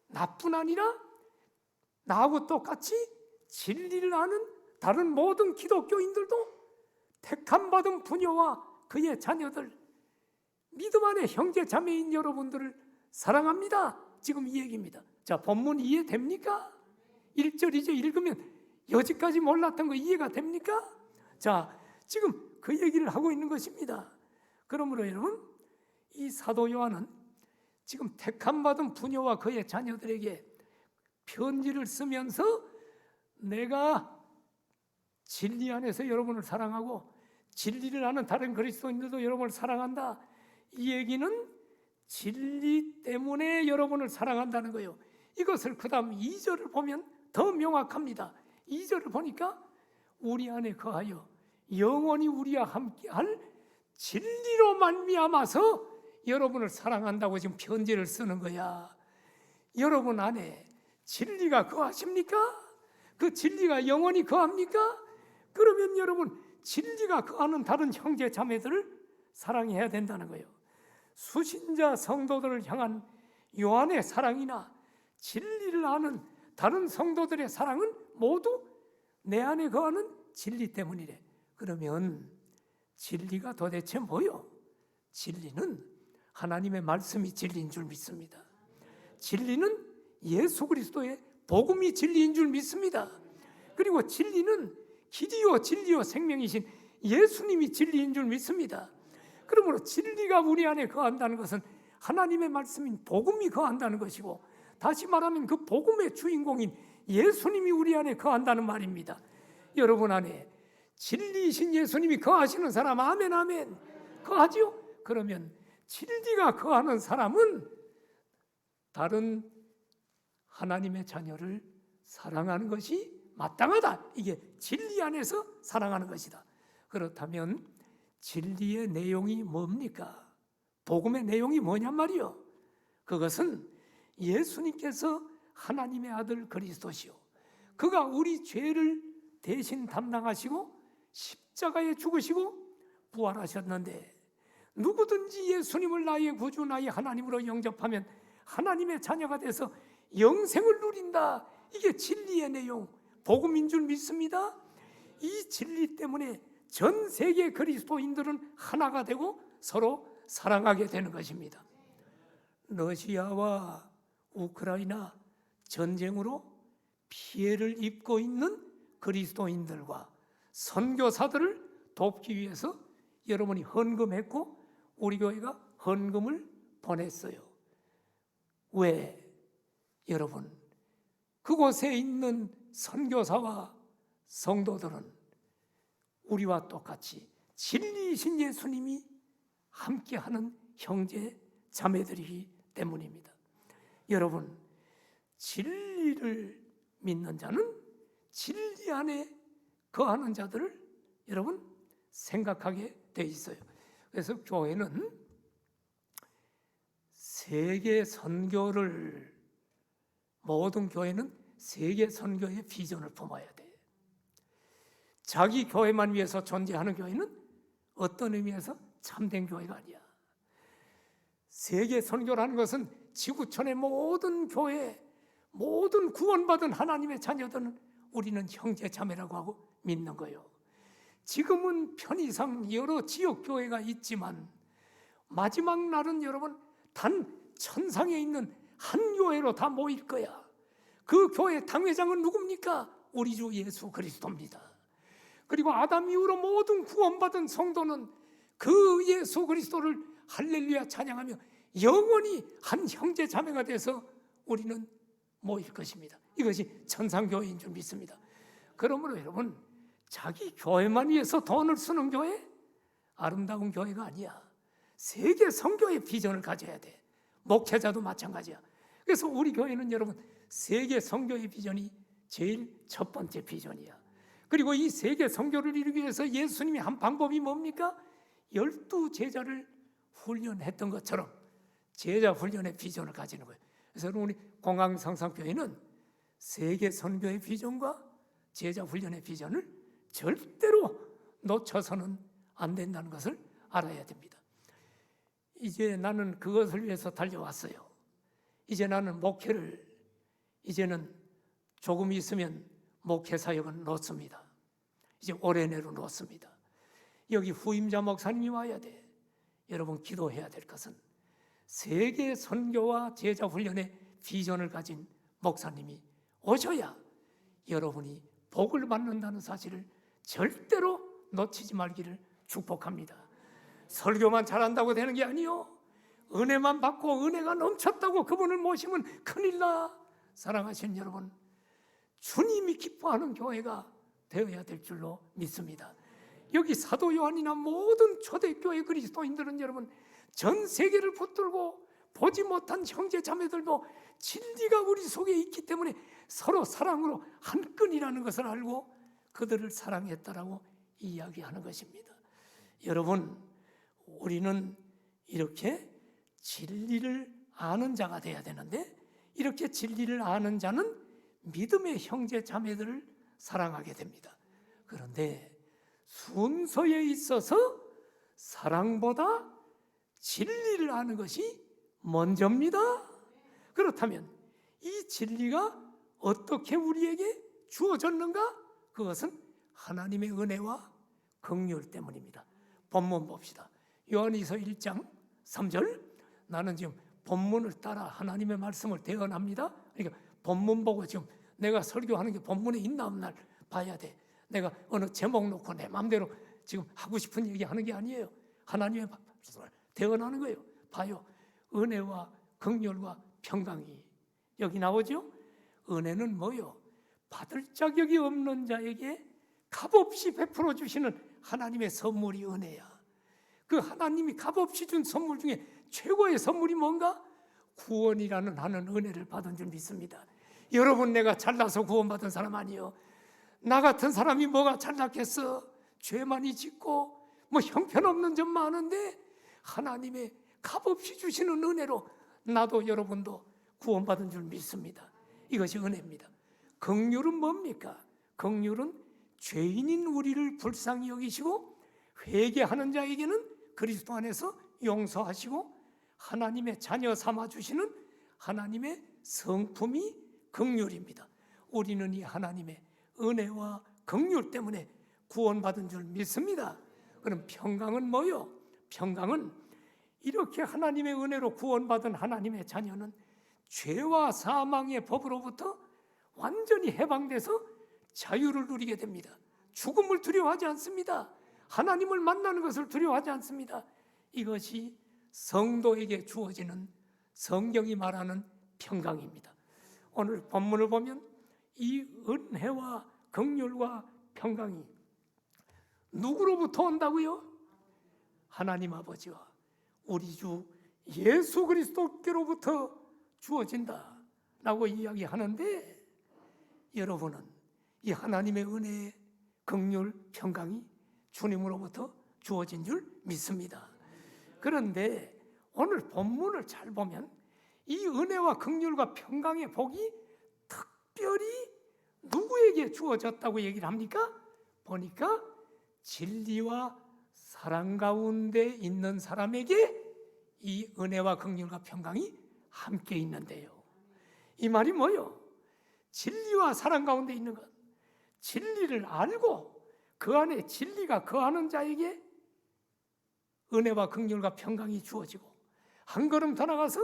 나뿐 아니라 나하고 똑같이 진리를 아는 다른 모든 기독교인들도 택함받은 부녀와 그의 자녀들, 믿음 안에 형제 자매인 여러분들을 사랑합니다. 지금 이 얘기입니다. 자, 본문 이해됩니까? 1절 이제 읽으면 여지까지 몰랐던 거 이해가 됩니까? 자, 지금 그 얘기를 하고 있는 것입니다. 그러므로 여러분, 이 사도 요한은 지금 택함받은 부녀와 그의 자녀들에게 편지를 쓰면서 내가 진리 안에서 여러분을 사랑하고 진리를 아는 다른 그리스도인들도 여러분을 사랑한다. 이 얘기는 진리 때문에 여러분을 사랑한다는 거예요. 이것을 그 다음 2절을 보면 더 명확합니다. 2절을 보니까 우리 안에 거하여 영원히 우리와 함께할 진리로 말미암아서 여러분을 사랑한다고 지금 편지를 쓰는 거야. 여러분 안에 진리가 거하십니까? 그 진리가 영원히 거합니까? 그러면 여러분 진리가 거하는 다른 형제 자매들을 사랑해야 된다는 거예요. 수신자 성도들을 향한 요한의 사랑이나 진리를 아는 다른 성도들의 사랑은 모두 내 안에 거하는 진리 때문이래. 그러면 진리가 도대체 뭐요? 진리는 하나님의 말씀이 진리인 줄 믿습니다. 진리는 예수 그리스도의 복음이 진리인 줄 믿습니다. 그리고 진리는 길이요 진리요 생명이신 예수님이 진리인 줄 믿습니다. 그러므로 진리가 우리 안에 거한다는 것은 하나님의 말씀인 복음이 거한다는 것이고, 다시 말하면 그 복음의 주인공인 예수님이 우리 안에 거한다는 말입니다. 여러분 안에 진리이신 예수님이 거하시는 사람, 아멘 아멘. 거하죠? 그러면 진리가 거하는 사람은 다른 하나님의 자녀를 사랑하는 것이 마땅하다. 이게 진리 안에서 사랑하는 것이다. 그렇다면 진리의 내용이 뭡니까? 복음의 내용이 뭐냔 말이요. 그것은 예수님께서 하나님의 아들 그리스도시요, 그가 우리 죄를 대신 담당하시고 십자가에 죽으시고 부활하셨는데, 누구든지 예수님을 나의 구주 나의 하나님으로 영접하면 하나님의 자녀가 돼서 영생을 누린다. 이게 진리의 내용, 복음인 줄 믿습니다. 이 진리 때문에 전 세계 그리스도인들은 하나가 되고 서로 사랑하게 되는 것입니다. 러시아와 우크라이나 전쟁으로 피해를 입고 있는 그리스도인들과 선교사들을 돕기 위해서 여러분이 헌금했고 우리 교회가 헌금을 보냈어요. 왜? 여러분, 그곳에 있는 선교사와 성도들은 우리와 똑같이 진리이신 예수님이 함께하는 형제 자매들이기 때문입니다. 여러분, 진리를 믿는 자는 진리 안에 거하는 자들을 여러분 생각하게 돼 있어요. 그래서 교회는 세계 선교를, 모든 교회는 세계 선교의 비전을 품어야 돼. 자기 교회만 위해서 존재하는 교회는 어떤 의미에서 참된 교회가 아니야. 세계 선교라는 것은 지구촌의 모든 교회, 모든 구원받은 하나님의 자녀들은 우리는 형제 자매라고 하고 믿는 거예요. 지금은 편의상 여러 지역 교회가 있지만 마지막 날은 여러분 단 천상에 있는 한 교회로 다 모일 거야. 그 교회 당회장은 누굽니까? 우리 주 예수 그리스도입니다. 그리고 아담 이후로 모든 구원받은 성도는 그 예수 그리스도를 할렐루야 찬양하며 영원히 한 형제 자매가 돼서 우리는 모일 것입니다. 이것이 천상교회인 줄 믿습니다. 그러므로 여러분, 자기 교회만 위해서 돈을 쓰는 교회? 아름다운 교회가 아니야. 세계 선교의 비전을 가져야 돼. 목회자도 마찬가지야. 그래서 우리 교회는 여러분 세계 선교의 비전이 제일 첫 번째 비전이야. 그리고 이 세계 선교를 이루기 위해서 예수님이 한 방법이 뭡니까? 12 제자를 훈련했던 것처럼 제자 훈련의 비전을 가지는 거예요. 그래서 우리 공항상상교회는 세계 선교의 비전과 제자 훈련의 비전을 절대로 놓쳐서는 안 된다는 것을 알아야 됩니다. 이제 나는 그것을 위해서 달려왔어요. 이제 나는 목회를 이제는 조금 있으면 목회 사역은 놓습니다. 이제 올해 내로 놓습니다. 여기 후임자 목사님이 와야 돼. 여러분 기도해야 될 것은 세계 선교와 제자 훈련의 비전을 가진 목사님이 오셔야 여러분이 복을 받는다는 사실을 절대로 놓치지 말기를 축복합니다. 설교만 잘한다고 되는 게 아니요. 은혜만 받고 은혜가 넘쳤다고 그분을 모시면 큰일 나. 사랑하시는 여러분, 주님이 기뻐하는 교회가 되어야 될 줄로 믿습니다. 여기 사도 요한이나 모든 초대교회 그리스도인들은 여러분 전 세계를 붙들고 보지 못한 형제 자매들도 진리가 우리 속에 있기 때문에 서로 사랑으로 한 끈이라는 것을 알고 그들을 사랑했다라고 이야기하는 것입니다. 여러분, 우리는 이렇게 진리를 아는 자가 돼야 되는데, 이렇게 진리를 아는 자는 믿음의 형제 자매들을 사랑하게 됩니다. 그런데 순서에 있어서 사랑보다 진리를 아는 것이 먼저입니다. 그렇다면 이 진리가 어떻게 우리에게 주어졌는가? 그것은 하나님의 은혜와 긍휼 때문입니다. 본문 봅시다. 요한일서 1장 3절. 나는 지금 본문을 따라 하나님의 말씀을 대언합니다. 그러니까 본문 보고 지금 내가 설교하는 게 본문에 있나 없나 봐야 돼. 내가 어느 제목 놓고 내 마음대로 지금 하고 싶은 얘기 하는 게 아니에요. 하나님의 말씀을 대언하는 거예요. 봐요. 은혜와 긍휼과 평강이 여기 나오죠. 은혜는 뭐요? 받을 자격이 없는 자에게 값없이 베풀어 주시는 하나님의 선물이 은혜야. 그 하나님이 값없이 준 선물 중에 최고의 선물이 뭔가? 구원이라는 하는 은혜를 받은 줄 믿습니다. 여러분, 내가 잘나서 구원받은 사람 아니요. 나 같은 사람이 뭐가 잘났겠어? 죄 많이 짓고 뭐 형편없는 점 많은데 하나님의 값없이 주시는 은혜로 나도 여러분도 구원받은 줄 믿습니다. 이것이 은혜입니다. 긍휼은 뭡니까? 긍휼은 죄인인 우리를 불쌍히 여기시고 회개하는 자에게는 그리스도 안에서 용서하시고 하나님의 자녀 삼아 주시는 하나님의 성품이 긍휼입니다. 우리는 이 하나님의 은혜와 긍휼 때문에 구원받은 줄 믿습니다. 그럼 평강은 뭐요? 평강은 이렇게 하나님의 은혜로 구원받은 하나님의 자녀는 죄와 사망의 법으로부터 완전히 해방돼서 자유를 누리게 됩니다. 죽음을 두려워하지 않습니다. 하나님을 만나는 것을 두려워하지 않습니다. 이것이 성도에게 주어지는 성경이 말하는 평강입니다. 오늘 본문을 보면 이 은혜와 긍휼과 평강이 누구로부터 온다고요? 하나님 아버지와 우리 주 예수 그리스도께로부터 주어진다라고 이야기하는데, 여러분은 이 하나님의 은혜, 긍휼, 평강이 주님으로부터 주어진 줄 믿습니다. 그런데 오늘 본문을 잘 보면 이 은혜와 긍휼과 평강의 복이 특별히 누구에게 주어졌다고 얘기를 합니까? 보니까 진리와 사랑 가운데 있는 사람에게 이 은혜와 긍휼과 평강이 함께 있는데요. 이 말이 뭐요? 진리와 사랑 가운데 있는 것, 진리를 알고 그 안에 진리가 거하는 자에게 은혜와 긍휼과 평강이 주어지고, 한 걸음 더 나가서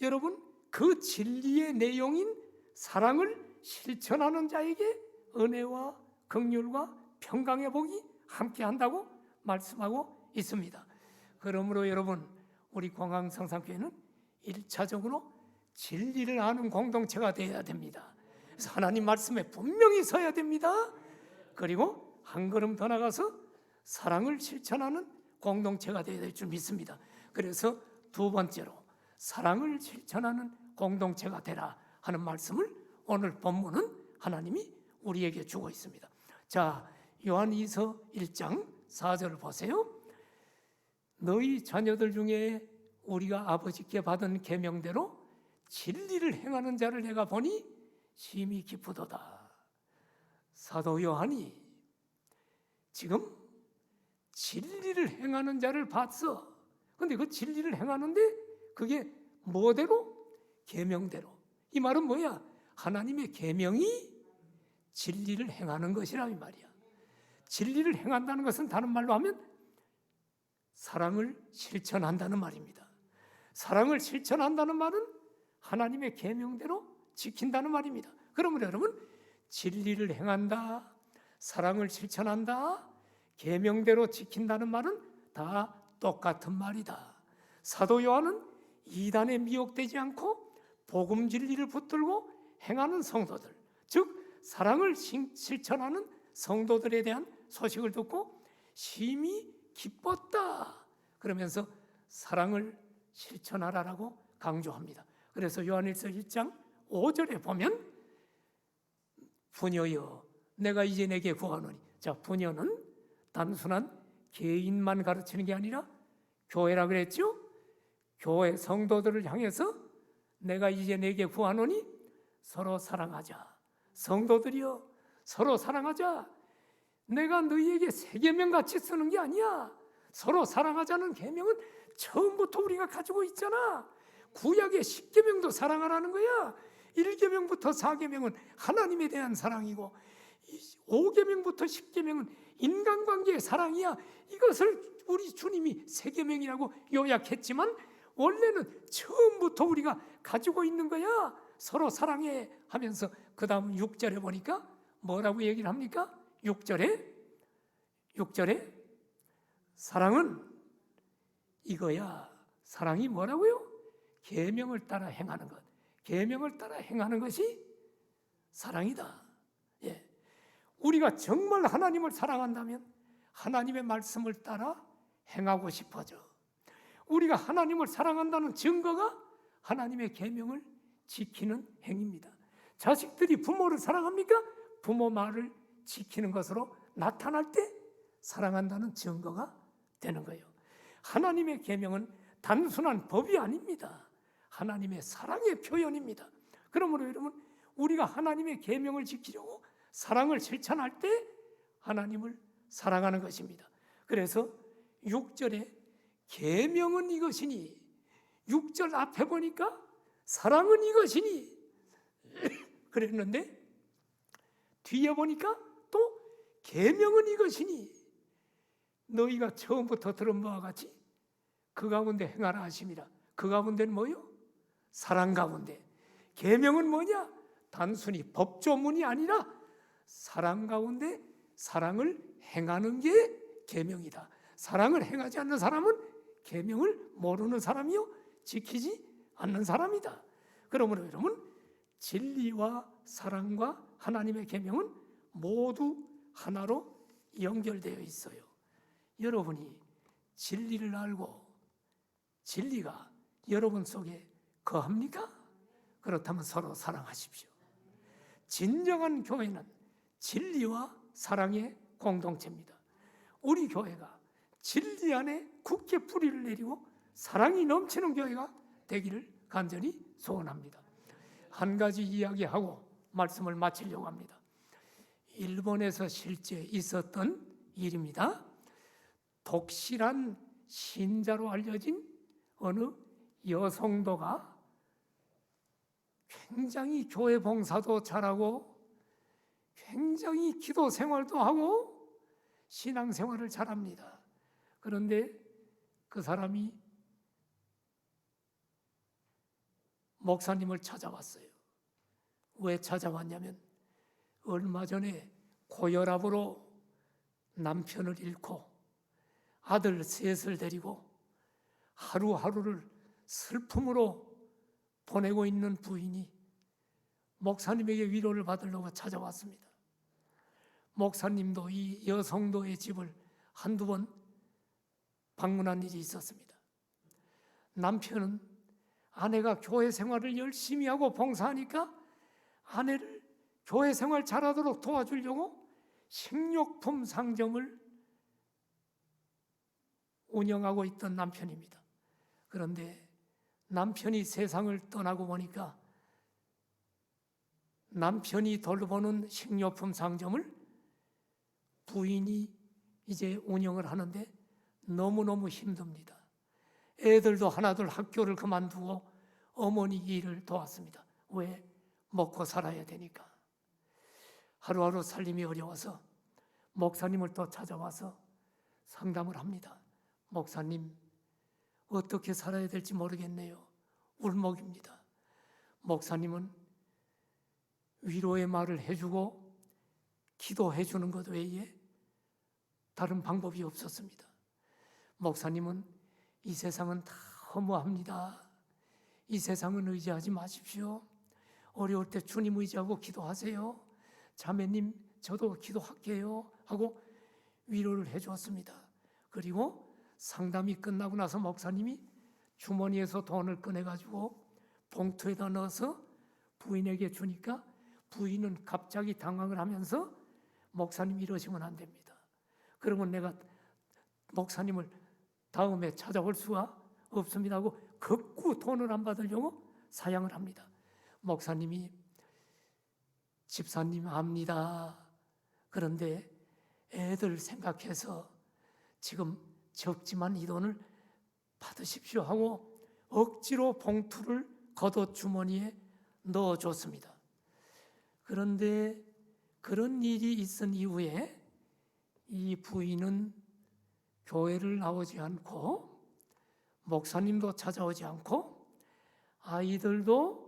여러분 그 진리의 내용인 사랑을 실천하는 자에게 은혜와 긍휼과 평강의 복이 함께한다고 말씀하고 있습니다. 그러므로 여러분, 우리 광항성산교회는 1차적으로 진리를 아는 공동체가 되어야 됩니다. 그래서 하나님 말씀에 분명히 서야 됩니다. 그리고 한 걸음 더 나가서 사랑을 실천하는 공동체가 되어야 될 줄 믿습니다. 그래서 두 번째로 사랑을 실천하는 공동체가 되라 하는 말씀을 오늘 본문은 하나님이 우리에게 주고 있습니다. 자, 요한이서 1장 4절을 보세요. 너희 자녀들 중에 우리가 아버지께 받은 계명대로 진리를 행하는 자를 내가 보니 심히 기쁘도다. 사도 요한이 지금 진리를 행하는 자를 봤어. 근데 그 진리를 행하는데 그게 뭐대로? 계명대로. 이 말은 뭐야? 하나님의 계명이 진리를 행하는 것이라 이 말이야. 진리를 행한다는 것은 다른 말로 하면 사랑을 실천한다는 말입니다. 사랑을 실천한다는 말은 하나님의 계명대로 지킨다는 말입니다. 그러면 여러분, 진리를 행한다, 사랑을 실천한다, 계명대로 지킨다는 말은 다 똑같은 말이다. 사도 요한은 이단에 미혹되지 않고 복음 진리를 붙들고 행하는 성도들, 즉 사랑을 실천하는 성도들에 대한 소식을 듣고 심히 기뻤다 그러면서 사랑을 실천하라라고 강조합니다. 그래서 요한일서 1장 5절에 보면 부녀여 내가 이제 내게 구하노니, 자, 부녀는 단순한 개인만 가르치는 게 아니라 교회라 그랬죠. 교회 성도들을 향해서 내가 이제 내게 구하노니 서로 사랑하자. 성도들이여 서로 사랑하자. 내가 너희에게 새 계명 같이 쓰는 게 아니야. 서로 사랑하자는 계명은 처음부터 우리가 가지고 있잖아. 구약의 10계명도 사랑하라는 거야. 1계명부터 4계명은 하나님에 대한 사랑이고 5계명부터 10계명은 인간관계의 사랑이야. 이것을 우리 주님이 새 계명이라고 요약했지만 원래는 처음부터 우리가 가지고 있는 거야. 서로 사랑해 하면서 그 다음 6절에 보니까 뭐라고 얘기를 합니까? 6절에 사랑은 이거야. 사랑이 뭐라고요? 계명을 따라 행하는 것. 계명을 따라 행하는 것이 사랑이다. 예. 우리가 정말 하나님을 사랑한다면 하나님의 말씀을 따라 행하고 싶어져. 우리가 하나님을 사랑한다는 증거가 하나님의 계명을 지키는 행위입니다. 자식들이 부모를 사랑합니까? 부모 말을 지키는 것으로 나타날 때 사랑한다는 증거가 되는 거예요. 하나님의 계명은 단순한 법이 아닙니다. 하나님의 사랑의 표현입니다. 그러므로 여러분, 우리가 하나님의 계명을 지키려고 사랑을 실천할 때 하나님을 사랑하는 것입니다. 그래서 6절에 계명은 이것이니, 6절 앞에 보니까 사랑은 이것이니 그랬는데 뒤에 보니까 또 계명은 이것이니 너희가 처음부터 들은 바와 같이 그 가운데 행하라 하심이라. 그 가운데는 뭐요? 사랑 가운데. 계명은 뭐냐? 단순히 법조문이 아니라 사랑 가운데 사랑을 행하는 게 계명이다. 사랑을 행하지 않는 사람은 계명을 모르는 사람이요 지키지 않는 사람이다. 그러므로 여러분, 진리와 사랑과 하나님의 계명은 모두 하나로 연결되어 있어요. 여러분이 진리를 알고 진리가 여러분 속에 거합니까? 그렇다면 서로 사랑하십시오. 진정한 교회는 진리와 사랑의 공동체입니다. 우리 교회가 진리 안에 굳게 뿌리를 내리고 사랑이 넘치는 교회가 되기를 간절히 소원합니다. 한 가지 이야기하고 말씀을 마치려고 합니다. 일본에서 실제 있었던 일입니다. 독실한 신자로 알려진 어느 여성도가 굉장히 교회 봉사도 잘하고 굉장히 기도 생활도 하고 신앙 생활을 잘합니다. 그런데 그 사람이 목사님을 찾아왔어요. 왜 찾아왔냐면 얼마 전에 고혈압으로 남편을 잃고 아들 셋을 데리고 하루하루를 슬픔으로 보내고 있는 부인이 목사님에게 위로를 받으려고 찾아왔습니다. 목사님도 이 여성도의 집을 한두 번 방문한 일이 있었습니다. 남편은 아내가 교회 생활을 열심히 하고 봉사하니까 아내를 교회 생활 잘하도록 도와주려고 식료품 상점을 운영하고 있던 남편입니다. 그런데 남편이 세상을 떠나고 보니까 남편이 돌보는 식료품 상점을 부인이 이제 운영을 하는데 너무너무 힘듭니다. 애들도 하나둘 학교를 그만두고 어머니 일을 도왔습니다. 왜? 먹고 살아야 되니까. 하루하루 살림이 어려워서 목사님을 또 찾아와서 상담을 합니다. 목사님, 어떻게 살아야 될지 모르겠네요. 울먹입니다. 목사님은 위로의 말을 해주고 기도해 주는 것 외에 다른 방법이 없었습니다. 목사님은 이 세상은 다 허무합니다. 이 세상은 의지하지 마십시오. 어려울 때 주님 의지하고 기도하세요. 자매님, 저도 기도할게요 하고 위로를 해주었습니다. 그리고 상담이 끝나고 나서 목사님이 주머니에서 돈을 꺼내가지고 봉투에다 넣어서 부인에게 주니까 부인은 갑자기 당황을 하면서 목사님 이러시면 안 됩니다. 그러면 내가 목사님을 다음에 찾아올 수가 없습니다 하고 극구 돈을 안 받으려고 사양을 합니다. 목사님이 집사님 압니다. 그런데 애들 생각해서 지금 적지만 이 돈을 받으십시오 하고 억지로 봉투를 걷어 주머니에 넣어줬습니다. 그런데 그런 일이 있은 이후에 이 부인은 교회를 나오지 않고 목사님도 찾아오지 않고 아이들도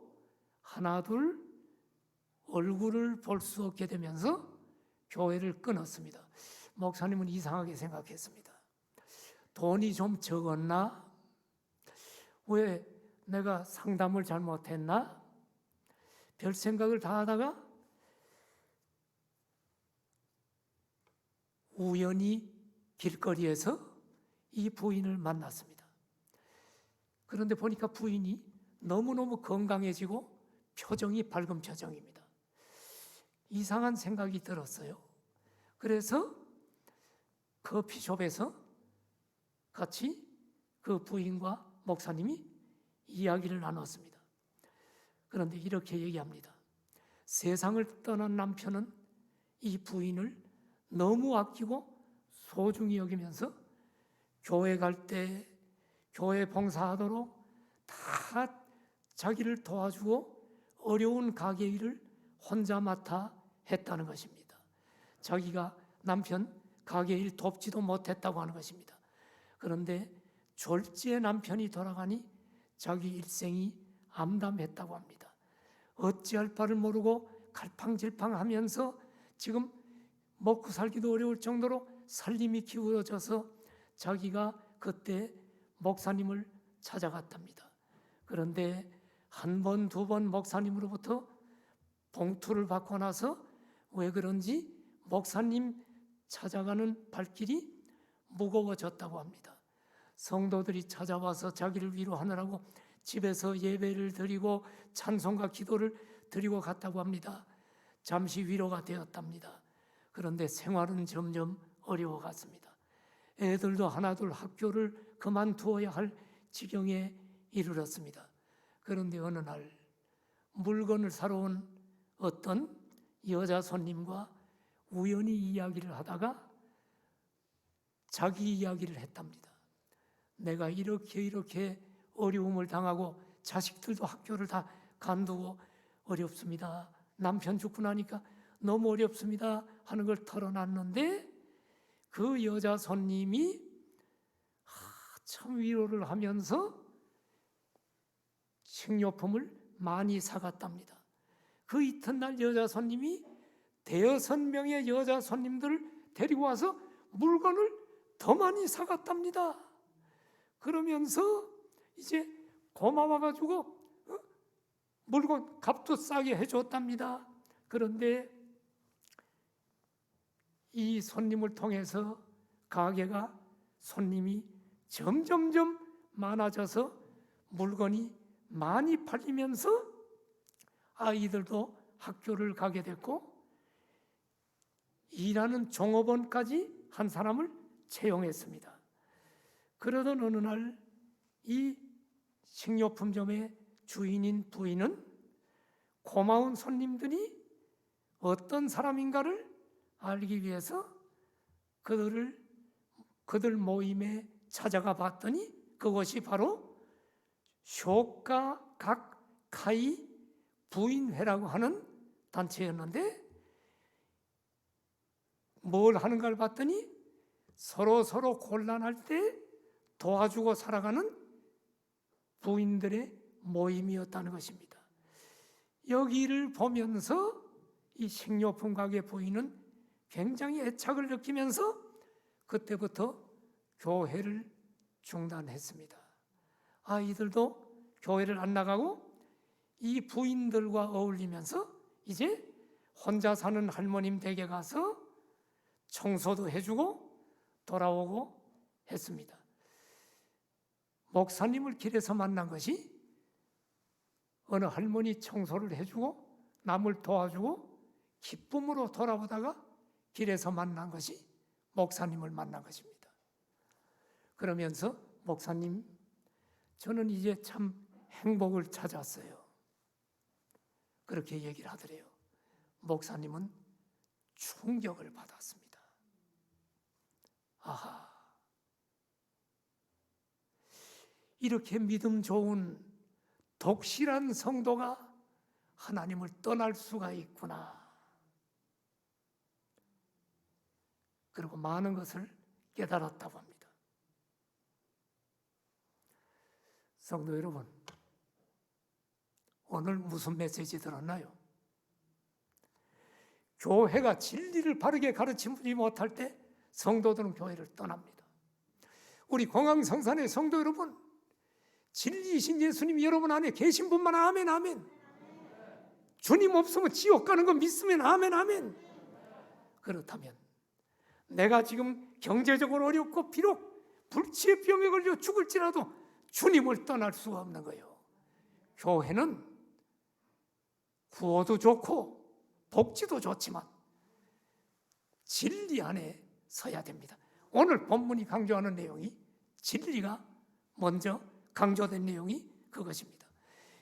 하나둘 얼굴을 볼 수 없게 되면서 교회를 끊었습니다. 목사님은 이상하게 생각했습니다. 돈이 좀 적었나? 왜 내가 상담을 잘못했나? 별 생각을 다 하다가 우연히 길거리에서 이 부인을 만났습니다. 그런데 보니까 부인이 너무너무 건강해지고 표정이 밝은 표정입니다. 이상한 생각이 들었어요. 그래서 커피숍에서 같이 그 부인과 목사님이 이야기를 나눴습니다. 그런데 이렇게 얘기합니다. 세상을 떠난 남편은 이 부인을 너무 아끼고 소중히 여기면서 교회 갈 때 교회 봉사하도록 다 자기를 도와주고 어려운 가게 일을 혼자 맡아 했다는 것입니다. 자기가 남편 가게 일 돕지도 못했다고 하는 것입니다. 그런데 졸지에 남편이 돌아가니 자기 일생이 암담했다고 합니다. 어찌할 바를 모르고 갈팡질팡하면서 지금 먹고 살기도 어려울 정도로 살림이 기울어져서 자기가 그때 목사님을 찾아갔답니다. 그런데 한 번, 두 번 목사님으로부터 봉투를 받고 나서 왜 그런지 목사님 찾아가는 발길이 무거워졌다고 합니다. 성도들이 찾아와서 자기를 위로하느라고 집에서 예배를 드리고 찬송과 기도를 드리고 갔다고 합니다. 잠시 위로가 되었답니다. 그런데 생활은 점점 어려워갔습니다. 애들도 하나둘 학교를 그만두어야 할 지경에 이르렀습니다. 그런데 어느 날 물건을 사러 온 어떤 여자 손님과 우연히 이야기를 하다가 자기 이야기를 했답니다. 내가 이렇게 어려움을 당하고 자식들도 학교를 다 간두고 어렵습니다. 남편 죽고 나니까 너무 어렵습니다 하는 걸 털어놨는데 그 여자 손님이 참 위로를 하면서 식료품을 많이 사갔답니다. 그 이튿날 여자 손님이 5명의 여자 손님들을 데리고 와서 물건을 더 많이 사갔답니다. 그러면서 이제 고마워가지고 물건 값도 싸게 해줬답니다. 그런데 이 손님을 통해서 가게가 손님이 점점점 많아져서 물건이 많이 팔리면서 아이들도 학교를 가게 됐고 일하는 종업원까지 한 사람을 채용했습니다. 그러던 어느 날 이 식료품점의 주인인 부인은 고마운 손님들이 어떤 사람인가를 알기 위해서 그들 모임에 찾아가 봤더니 그것이 바로 쇼카각카이 부인회라고 하는 단체였는데 뭘 하는가를 봤더니 서로 곤란할 때 도와주고 살아가는 부인들의 모임이었다는 것입니다. 여기를 보면서 이 식료품 가게 부인은 굉장히 애착을 느끼면서 그때부터 교회를 중단했습니다. 아이들도 교회를 안 나가고 이 부인들과 어울리면서 이제 혼자 사는 할머님 댁에 가서 청소도 해주고 돌아오고 했습니다. 목사님을 길에서 만난 것이 어느 할머니 청소를 해주고 남을 도와주고 기쁨으로 돌아오다가 길에서 만난 것이 목사님을 만난 것입니다. 그러면서 목사님, 저는 이제 참 행복을 찾았어요. 그렇게 얘기를 하더래요. 목사님은 충격을 받았습니다. 아하, 이렇게 믿음 좋은 독실한 성도가 하나님을 떠날 수가 있구나. 그리고 많은 것을 깨달았다고 합니다. 성도 여러분, 오늘 무슨 메시지 들었나요? 교회가 진리를 바르게 가르치지 못할 때 성도들은 교회를 떠납니다. 우리 공항성산의 성도 여러분, 진리이신 예수님이 여러분 안에 계신 분만 아멘 아멘. 주님 없으면 지옥 가는 거 믿으면 아멘 아멘. 그렇다면 내가 지금 경제적으로 어렵고 비록 불치의 병에 걸려 죽을지라도 주님을 떠날 수가 없는 거예요. 교회는 구호도 좋고 복지도 좋지만 진리 안에 서야 됩니다. 오늘 본문이 강조하는 내용이 진리가 먼저 강조된 내용이 그것입니다.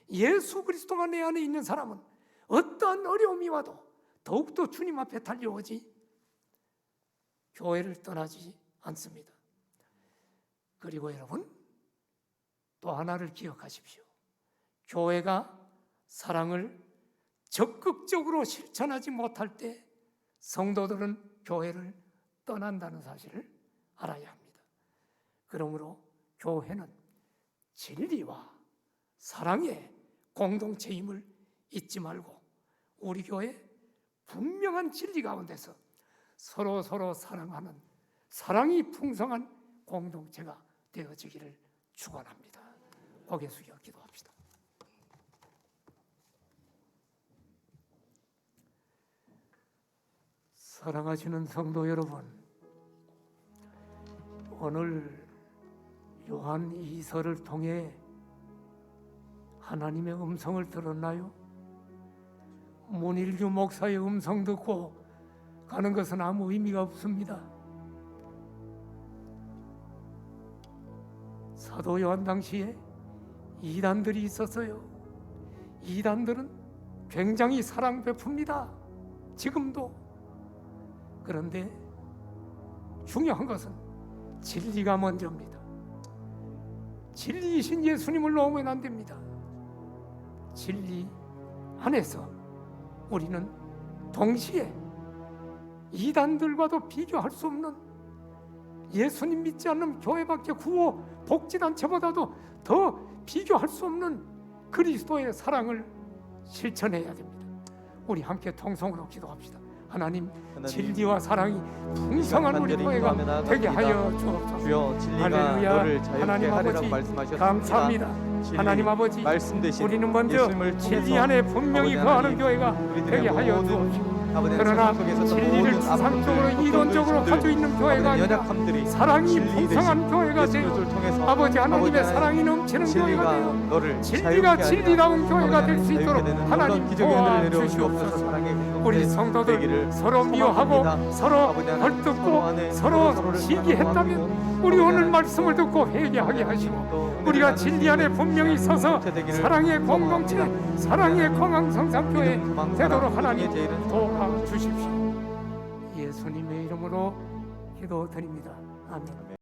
예수 그리스도가 내 안에 있는 사람은 어떠한 어려움이 와도 더욱더 주님 앞에 달려오지 교회를 떠나지 않습니다. 그리고 여러분, 또 하나를 기억하십시오. 교회가 사랑을 적극적으로 실천하지 못할 때 성도들은 교회를 떠난다는 사실을 알아야 합니다. 그러므로 교회는 진리와 사랑의 공동체임을 잊지 말고 우리 교회 분명한 진리 가운데서 서로 사랑하는 사랑이 풍성한 공동체가 되어지기를 축원합니다. 고개 숙여 기도합시다. 사랑하시는 성도 여러분, 오늘 요한 2서를 통해 하나님의 음성을 들었나요? 문일규 목사의 음성 듣고 가는 것은 아무 의미가 없습니다. 사도 요한 당시에 이단들이 있었어요. 이단들은 굉장히 사랑 베풉니다. 지금도. 그런데 중요한 것은 진리가 먼저입니다. 진리이신 예수님을 놓으면 안 됩니다. 진리 안에서 우리는 동시에 이단들과도 비교할 수 없는 예수님 믿지 않는 교회밖에 구호 복지단체보다도 더 비교할 수 없는 그리스도의 사랑을 실천해야 됩니다. 우리 함께 통성으로 기도합시다. 하나님, 진리와 사랑이 풍성한 우리 교회가 되게 하여 주옵소서. 주여, 진리가 할렐루야. 너를 자유케 하나님 하리라고 아버지 말씀하셨습니다. 감사합니다. 진리, 하나님 아버지, 말씀 대신 우리는 먼저 예수님을 진리 통해서 안에 분명히 아버지 거하는 하나님, 교회가 우리들의 되게 하여 모든 주옵소서. 아버지 그러나 세상 속에서 진리를 모든 추상적으로 아픔들, 이론적으로 걱정들, 가지고 있는 교회가 아버지 아니라 연약함들이 사랑이 진리 풍성한 대신 교회가 예수님을 되어 통해서 아버지 하나님의 아버지 사랑이 넘치는 교회가 진리가 되어 너를 진리가 자유케 진리다운 하리라. 교회가 아버지 될 수 하나님, 있도록 자유케 되는 하나님 놀라운 기적의 은혜를 내려 도와주시옵소서. 주옵소서. 사랑의 공동체 우리 성도들 되기를 서로 미워하고 소망합니다. 서로 아버지 하나님, 서로 헐뜯고 안에 서로 서로를 시기했다면 사랑하고 우리 아버지 오늘 하나님, 말씀을 듣고 회개하게 하시고 또 우리가 은혜를 진리 안에 분명히 서서 공동체 되기를 사랑의 공동체, 소망합니다. 사랑의 건강성삼교회 믿음, 소망, 되도록 사랑, 하나님 공동체의 제일은 도와주십시오. 예수님의 이름으로 기도드립니다. 아멘.